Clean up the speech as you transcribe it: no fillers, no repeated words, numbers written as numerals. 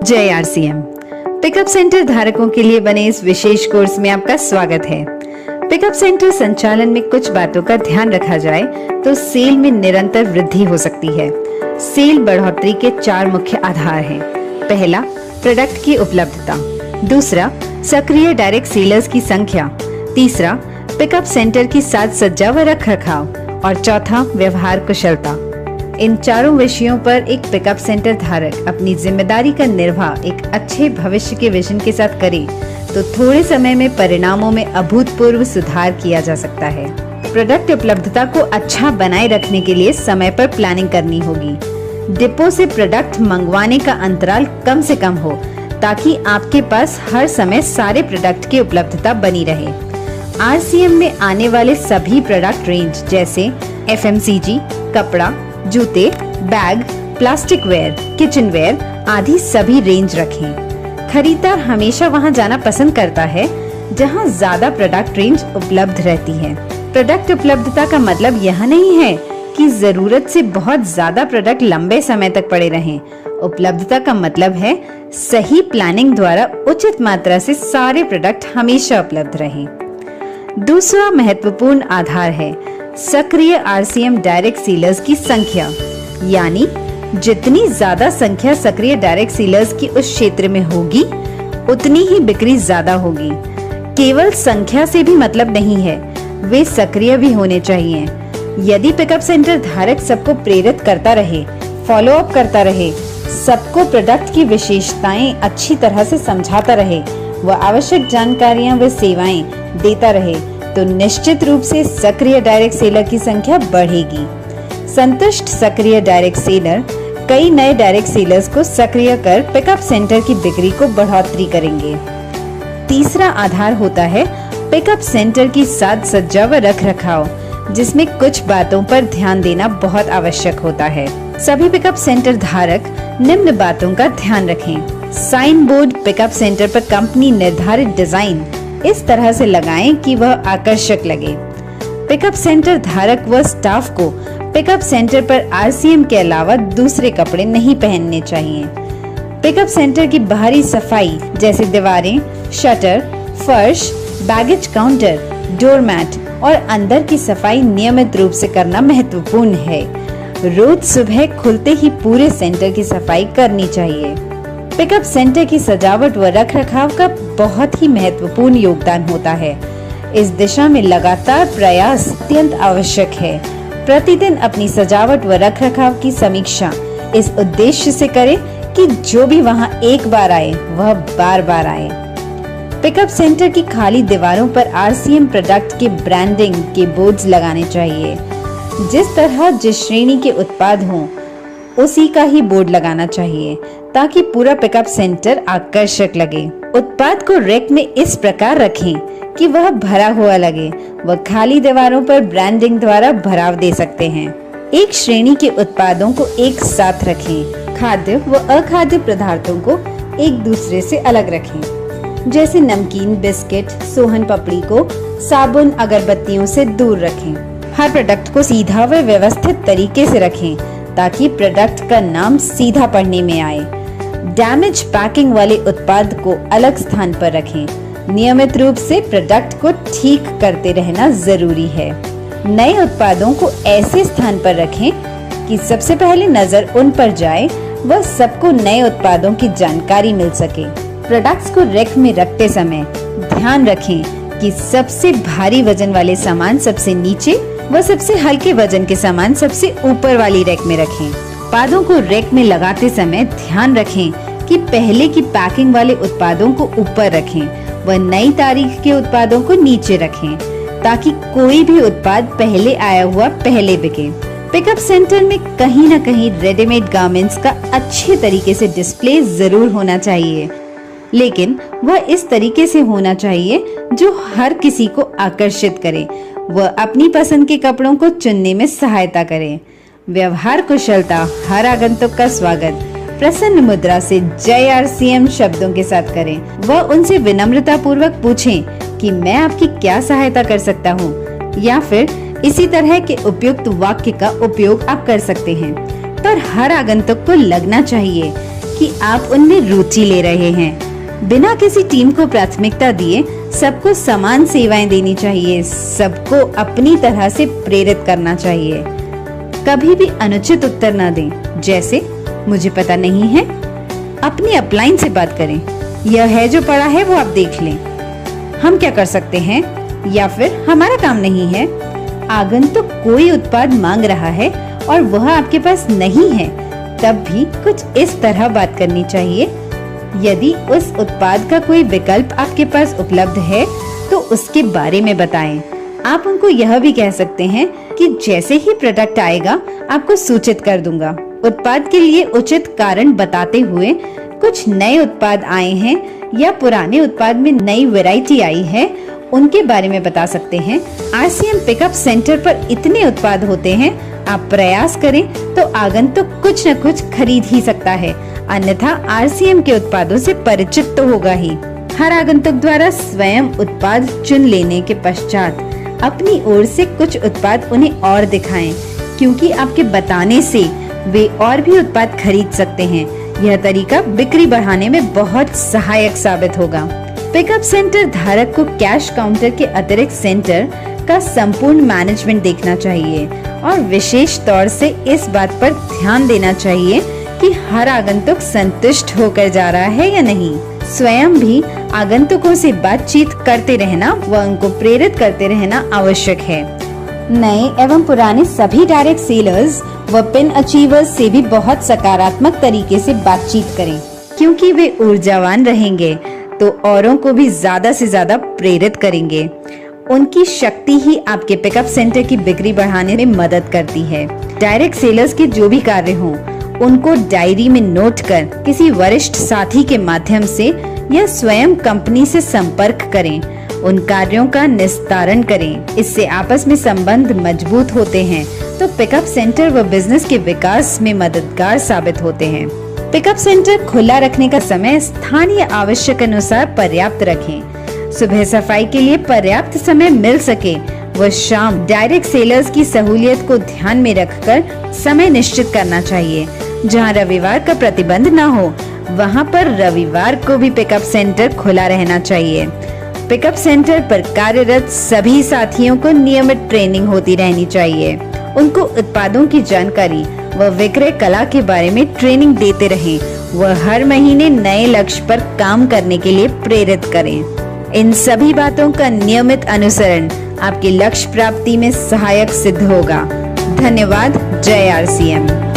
जय RCM. Pickup centre धारकों के लिए बने इस विशेष कोर्स में आपका स्वागत है। पिकअप सेंटर संचालन में कुछ बातों का ध्यान रखा जाए तो सेल में निरंतर वृद्धि हो सकती है। सेल बढ़ोतरी के 4 मुख्य आधार हैं। पहला, प्रोडक्ट की उपलब्धता। दूसरा, सक्रिय डायरेक्ट सेलर्स की संख्या। तीसरा, पिकअप सेंटर की साज सज्जा व रखरखाव। और चौथा, व्यवहार कुशलता। इन चारों विषयों पर एक पिकअप सेंटर धारक अपनी जिम्मेदारी का निर्वाह एक अच्छे भविष्य के विजन के साथ करे तो थोड़े समय में परिणामों में अभूतपूर्व सुधार किया जा सकता है। प्रोडक्ट उपलब्धता को अच्छा बनाए रखने के लिए समय पर प्लानिंग करनी होगी। डिपो से प्रोडक्ट मंगवाने का अंतराल कम से कम हो ताकि आपके पास हर समय सारे प्रोडक्ट की उपलब्धता बनी रहे। आरसीएम में आने वाले सभी प्रोडक्ट रेंज जैसे एफएमसीजी, कपड़ा, जूते, bag, plastic ware, kitchen ware आदि सभी रेंज रखें। खरीदार हमेशा वहां जाना पसंद करता है जहां ज्यादा प्रोडक्ट रेंज उपलब्ध रहती है। प्रोडक्ट उपलब्धता का मतलब यह नहीं है कि जरूरत से बहुत ज्यादा प्रोडक्ट लंबे समय तक पड़े रहें। उपलब्धता का मतलब है सही प्लानिंग द्वारा उचित मात्रा से सारे प्रोडक्ट हमेशा उपलब्ध रहें। दूसरा महत्वपूर्ण आधार है सक्रिय आरसीएम डायरेक्ट सेलर्स की संख्या, यानी जितनी ज्यादा संख्या सक्रिय डायरेक्ट सेलर्स की उस क्षेत्र में होगी उतनी ही बिक्री ज्यादा होगी। केवल संख्या से भी मतलब नहीं है, वे सक्रिय भी होने चाहिए। यदि पिकअप सेंटर धारक सबको प्रेरित करता रहे, फॉलो अप करता रहे, सबको प्रोडक्ट की विशेषताएं अच्छी तरह से समझाता रहे व आवश्यक जानकारियां व सेवाएं देता रहे तो निश्चित रूप से सक्रिय डायरेक्ट सेलर की संख्या बढ़ेगी। संतुष्ट सक्रिय डायरेक्ट सेलर कई नए डायरेक्ट सेलर्स को सक्रिय कर पिकअप सेंटर की बिक्री को बढ़ोतरी करेंगे। तीसरा आधार होता है पिकअप सेंटर की साज सज्जा व रखरखाव, जिसमें कुछ बातों पर ध्यान देना बहुत आवश्यक होता है। सभी पिकअप सेंटर धारक निम्न बातों का ध्यान रखें। साइन बोर्ड पिकअप सेंटर पर कंपनी निर्धारित डिजाइन इस तरह से लगाएं कि वह आकर्षक लगे। पिकअप सेंटर धारक व स्टाफ को पिकअप सेंटर पर आरसीएम के अलावा दूसरे कपड़े नहीं पहनने चाहिए। पिकअप सेंटर की बाहरी सफाई जैसे दीवारें, शटर, फर्श, बैगेज काउंटर, डोरमैट और अंदर की सफाई नियमित रूप से करना महत्वपूर्ण है। रोज सुबह खुलते ही पूरे सेंटर की सफाई करनी चाहिए। पिकअप सेंटर की सजावट व रखरखाव का बहुत ही महत्वपूर्ण योगदान होता है। इस दिशा में लगातार प्रयास अत्यंत आवश्यक है। प्रतिदिन अपनी सजावट व रखरखाव की समीक्षा इस उद्देश्य से करें कि जो भी वहां एक बार आए वह बार बार आए। पिकअप सेंटर की खाली दीवारों पर आरसीएम प्रोडक्ट के ब्रांडिंग के बोर्ड्स लगाने चाहिए। जिस तरह जिस श्रेणी के उत्पाद हों उसी का ही बोर्ड लगाना चाहिए ताकि पूरा पिकअप सेंटर आकर्षक लगे। उत्पाद को रैक में इस प्रकार रखें कि वह भरा हुआ लगे व खाली दीवारों पर ब्रांडिंग द्वारा भराव दे सकते हैं। एक श्रेणी के उत्पादों को एक साथ रखें। खाद्य व अखाद्य पदार्थों को एक दूसरे से अलग रखें। जैसे नमकीन, बिस्किट, सोहन पापड़ी को साबुन, अगरबत्तियों से दूर रखें। हर प्रोडक्ट को सीधा व व्यवस्थित तरीके से रखें ताकि प्रोडक्ट का नाम सीधा पढ़ने में आए। डैमेज पैकिंग वाले उत्पाद को अलग स्थान पर रखें। नियमित रूप से प्रोडक्ट को ठीक करते रहना जरूरी है। नए उत्पादों को ऐसे स्थान पर रखें कि सबसे पहले नजर उन पर जाए व सबको नए उत्पादों की जानकारी मिल सके। प्रोडक्ट्स को रैक में रखते समय ध्यान रखें कि सबसे भारी वजन वाले सामान सबसे नीचे व सबसे हल्के वजन के सामान सबसे ऊपर वाली रैक में रखें। उत्पादों को रैक में लगाते समय ध्यान रखें कि पहले की पैकिंग वाले उत्पादों को ऊपर रखें व नई तारीख के उत्पादों को नीचे रखें ताकि कोई भी उत्पाद पहले आया हुआ पहले बिके। पिकअप सेंटर में कहीं न कहीं रेडीमेड गारमेंट्स का अच्छे तरीके से डिस्प्ले जरूर होना चाहिए, लेकिन वह इस तरीके से होना चाहिए जो हर किसी को आकर्षित करे व अपनी पसंद के कपड़ों को चुनने में सहायता करे। व्यवहार कुशलता हर आगंतुक का स्वागत प्रसन्न मुद्रा से जय आरसीएम शब्दों के साथ करें व उनसे विनम्रता पूर्वक पूछें कि मैं आपकी क्या सहायता कर सकता हूँ, या फिर इसी तरह के उपयुक्त वाक्य का उपयोग आप कर सकते हैं। पर हर आगंतुक को लगना चाहिए कि आप उनमें रुचि ले रहे हैं। बिना किसी टीम को प्राथमिकता दिए सबको समान सेवाएं देनी चाहिए, सबको अपनी तरह से प्रेरित करना चाहिए। कभी भी अनुचित उत्तर न दें, जैसे मुझे पता नहीं है। अपनी अपलाइन से बात करें, यह है जो पड़ा है वो आप देख लें, हम क्या कर सकते हैं, या फिर हमारा काम नहीं है। आगंतुक कोई उत्पाद मांग रहा है और वह आपके पास नहीं है, तब भी कुछ इस तरह बात करनी चाहिए। यदि उस उत्पाद का कोई विकल्प आपके पास उपलब्ध है तो उसके बारे में बताएं। आप उनको यह भी कह सकते हैं कि जैसे ही प्रोडक्ट आएगा आपको सूचित कर दूंगा। उत्पाद के लिए उचित कारण बताते हुए कुछ नए उत्पाद आए हैं या पुराने उत्पाद में नई वैरायटी आई है, उनके बारे में बता सकते हैं। RCM पिकअप सेंटर पर इतने उत्पाद होते हैं, आप प्रयास करें तो आगंतुक कुछ न कुछ खरीद ही सकता है, अन्यथा RCM के उत्पादों से परिचित तो होगा ही। हर आगंतुक द्वारा स्वयं उत्पाद चुन लेने के पश्चात अपनी ओर से कुछ उत्पाद उन्हें और दिखाएं, क्योंकि आपके बताने से वे और भी उत्पाद खरीद सकते हैं। यह तरीका बिक्री बढ़ाने में बहुत सहायक साबित होगा। पिकअप सेंटर धारक को कैश काउंटर के अतिरिक्त सेंटर का संपूर्ण मैनेजमेंट देखना चाहिए और विशेष तौर से इस बात पर ध्यान देना चाहिए कि हर आगंतुक संतुष्ट होकर जा रहा है या नहीं। स्वयं भी आगंतुकों से बातचीत करते रहना व उनको प्रेरित करते रहना आवश्यक है। नए एवं पुराने सभी डायरेक्ट सेलर्स व पिन अचीवर्स से भी बहुत सकारात्मक तरीके से बातचीत करें, क्योंकि वे ऊर्जावान रहेंगे तो औरों को भी ज्यादा से ज्यादा प्रेरित करेंगे। उनकी शक्ति ही आपके पिकअप सेंटर की बिक्री बढ़ाने में मदद करती है। डायरेक्ट सेलर्स के जो भी कार्य हों, उनको डायरी में नोट कर किसी वरिष्ठ साथी के माध्यम से या स्वयं कंपनी से संपर्क करें, उन कार्यों का निस्तारण करें। इससे आपस में संबंध मजबूत होते हैं तो पिकअप सेंटर व बिजनेस के विकास में मददगार साबित होते हैं। पिकअप सेंटर खुला रखने का समय स्थानीय आवश्यक अनुसार पर्याप्त रखें। सुबह सफाई के लिए पर्याप्त समय मिल सके व शाम डायरेक्ट सेलर्स की सहूलियत को ध्यान में रखकर समय निश्चित करना चाहिए। जहां रविवार का प्रतिबंध न हो, वहां पर रविवार को भी पिकअप सेंटर खुला रहना चाहिए। पिकअप सेंटर पर कार्यरत सभी साथियों को नियमित ट्रेनिंग होती रहनी चाहिए। उनको उत्पादों की जानकारी व विक्रय कला के बारे में ट्रेनिंग देते रहें व हर महीने नए लक्ष्य पर काम करने के लिए प्रेरित करें। इन सभी बातों का नियमित अनुसरण आपके लक्ष्य प्राप्ति में सहायक सिद्ध होगा। धन्यवाद। जय RCM।